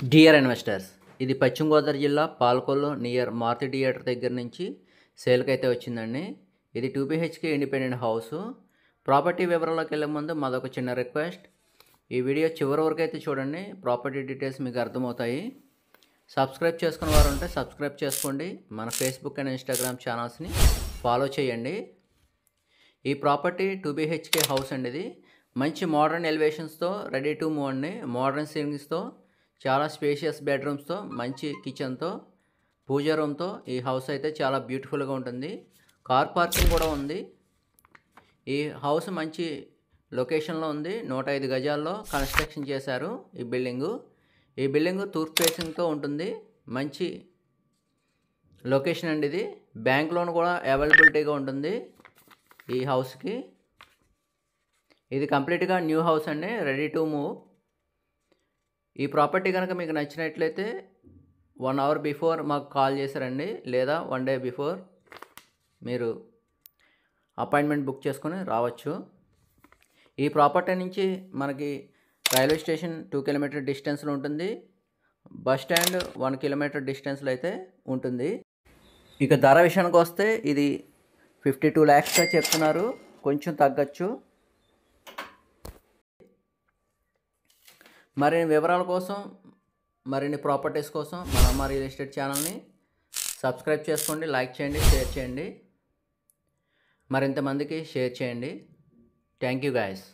Dear investors, ఇది పశ్చిమ గోదావరి జిల్లా పాలకొల్లు నియర్ మారుతి థియేటర్ దగ్గర నుంచి సేల్కి అయితే వచ్చిందండి. ఇది 2 BHK ఇండిపెండెంట్ హౌస్. ప్రాపర్టీ వివరాల్లోకి వెళ్ళే ముందు మాదొక చిన్న రిక్వెస్ట్, ఈ వీడియో చివరి వరకు అయితే చూడండి. ప్రాపర్టీ డీటెయిల్స్ మీకు అర్థమవుతాయి. సబ్స్క్రైబ్ చేసుకున్న వారు ఉంటే సబ్స్క్రైబ్ చేసుకోండి. మన ఫేస్బుక్ అండ్ ఇన్స్టాగ్రామ్ ఛానల్స్ని ఫాలో చేయండి. ఈ ప్రాపర్టీ 2 BHK హౌస్ అండి. ఇది మంచి మోడర్న్ ఎలివేషన్స్తో రెడీ టు మూవ్ అండి. మోడర్న్ సీలింగ్స్తో, చాలా స్పేషియస్ బెడ్రూమ్స్తో, మంచి కిచెన్తో, పూజా రూమ్తో ఈ హౌస్ అయితే చాలా బ్యూటిఫుల్గా ఉంటుంది. కార్ పార్కింగ్ కూడా ఉంది. ఈ హౌస్ మంచి లొకేషన్లో ఉంది. 105 గజాల్లో కన్స్ట్రక్షన్ చేశారు ఈ బిల్డింగు తూర్పు ఫేసింగ్తో ఉంటుంది. మంచి లొకేషన్ అండి. ఇది బ్యాంక్ లోన్ కూడా అవైలబిలిటీగా ఉంటుంది ఈ హౌస్కి. ఇది కంప్లీట్గా న్యూ హౌస్ అండి, రెడీ టు మూవ్. ఈ ప్రాపర్టీ కనుక మీకు నచ్చినట్లయితే 1 అవర్ బిఫోర్ మాకు కాల్ చేశారండి, లేదా 1 డే బిఫోర్ మీరు అపాయింట్మెంట్ బుక్ చేసుకొని రావచ్చు. ఈ ప్రాపర్టీ నుంచి మనకి రైల్వే స్టేషన్ 2 కిలోమీటర్ డిస్టెన్స్లో ఉంటుంది. బస్ స్టాండ్ 1 కిలోమీటర్ డిస్టెన్స్లో అయితే ఉంటుంది. ఇక ధర విషయానికి వస్తే ఇది 52 lakhsగా చెప్తున్నారు, కొంచెం తగ్గచ్చు. మరిన్ని వివరాల కోసం, మరిన్ని ప్రాపర్టీస్ కోసం మన అమ్మ రియల్ ఎస్టేట్ ఛానల్ని సబ్స్క్రైబ్ చేసుకోండి, లైక్ చేయండి, షేర్ చేయండి, మరింతమందికి షేర్ చేయండి. Thank you guys.